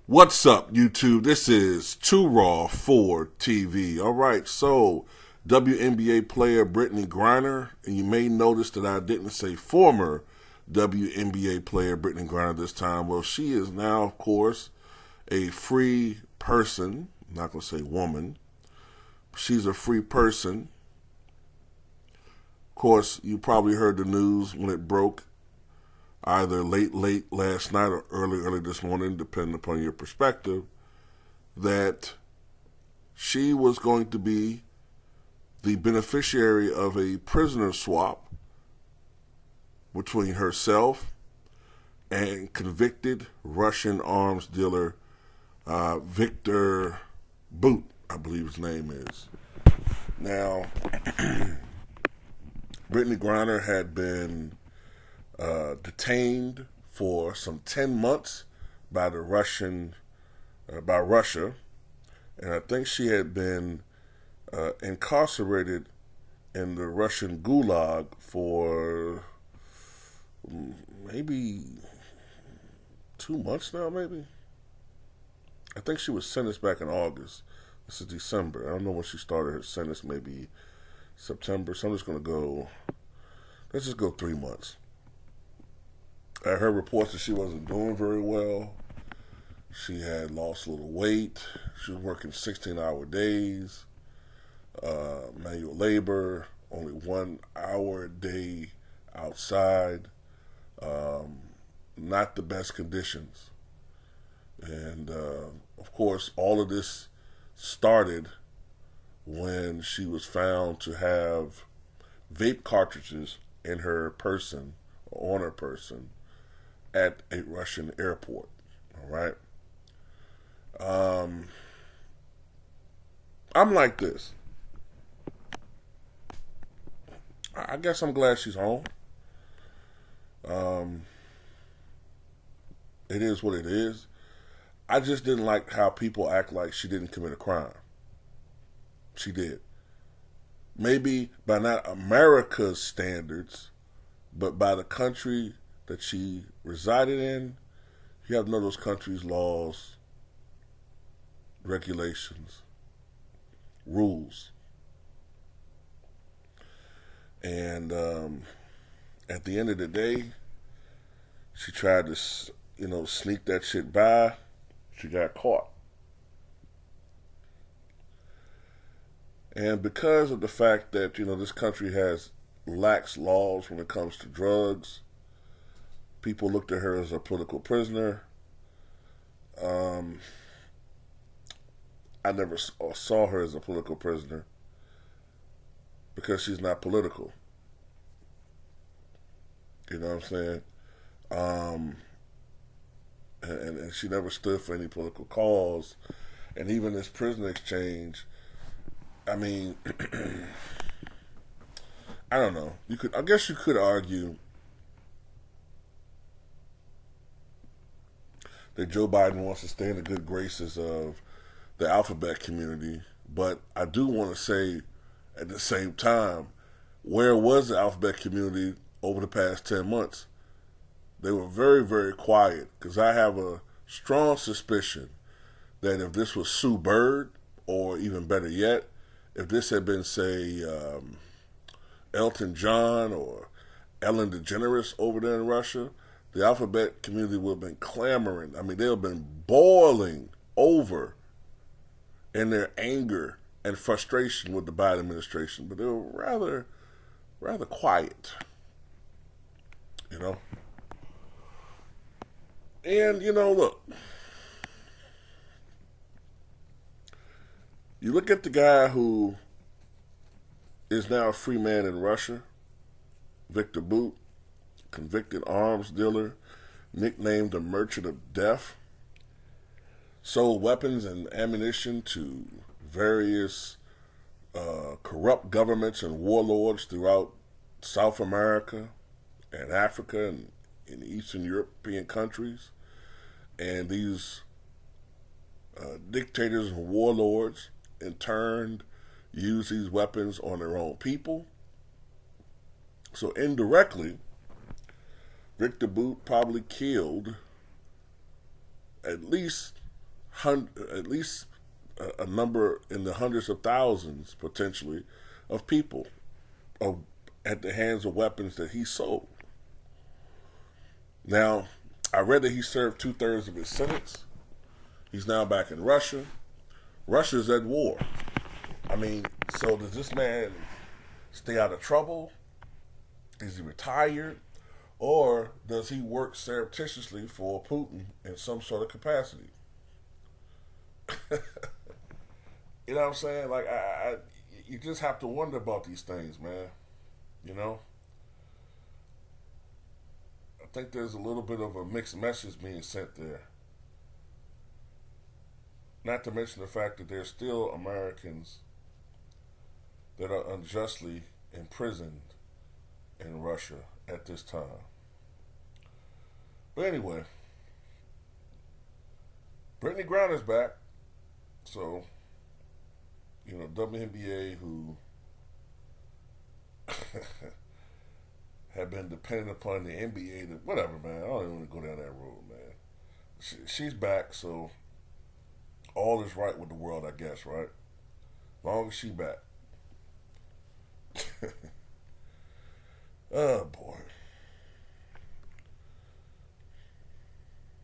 What's up, YouTube? This is Too Raw for TV. All right, so WNBA player Brittney Griner, and you may notice that I didn't say former WNBA player Brittney Griner this time. Well, she is now, of course, a free person. I'm not going to say woman. She's a free person. Of course, you probably heard the news when it broke, either late last night or early this morning, depending upon your perspective, that she was going to be the beneficiary of a prisoner swap between herself and convicted Russian arms dealer Victor Bout, I believe his name is. Now, Brittney Griner had been detained for some 10 months by Russia, and I think she had been incarcerated in the Russian gulag for maybe 2 months now, maybe. I think she was sentenced back in August. This is December. I don't know when she started her sentence, maybe September. So I'm just going to go, let's just go 3 months. I heard reports that she wasn't doing very well. She had lost a little weight. She was working 16-hour days, manual labor, only 1 hour a day outside, not the best conditions. And, of course, all of this started when she was found to have vape cartridges in her person, or on her person, at a Russian airport. All right. I'm like this. I guess I'm glad she's home. It is what it is. I just didn't like how people act like she didn't commit a crime. She did. Maybe by not America's standards, but by the country that she resided in. You have to know those countries' laws, regulations, rules. And at the end of the day, she tried to, sneak that shit by. She got caught. And because of the fact that, this country has lax laws when it comes to drugs, people looked at her as a political prisoner. I never saw her as a political prisoner because she's not political. You know what I'm saying? And she never stood for any political cause. And even this prison exchange, I mean, I don't know. I guess you could argue that Joe Biden wants to stay in the good graces of the alphabet community, but I do want to say at the same time, where was the alphabet community over the past 10 months? They were very, very quiet, because I have a strong suspicion that if this was Sue Bird, or even better yet, if this had been, say, Elton John or Ellen DeGeneres over there in Russia, the alphabet community would have been clamoring. I mean, they would have been boiling over in their anger and frustration with the Biden administration. But they were rather quiet, And, look, you look at the guy who is now a free man in Russia, Victor Bout, convicted arms dealer, nicknamed the Merchant of Death, sold weapons and ammunition to various corrupt governments and warlords throughout South America and Africa and in Eastern European countries. And these dictators and warlords, in turn, use these weapons on their own people. So indirectly, Victor Bout probably killed at least at least a number in the hundreds of thousands, potentially, of people at the hands of weapons that he sold. Now, I read that he served 2/3 of his sentence. He's now back in Russia. Russia's at war. I mean, so does this man stay out of trouble? Is he retired? Or does he work surreptitiously for Putin in some sort of capacity? You know what I'm saying? Like, you just have to wonder about these things, man. You know? I think there's a little bit of a mixed message being sent there. Not to mention the fact that there's still Americans that are unjustly imprisoned in Russia at this time. But anyway, Brittany Griner's back. So, WNBA, who have been dependent upon the NBA to whatever, man. I don't even want to go down that road, man. She's back, so all is right with the world, I guess, right? As long as she's back. Oh boy.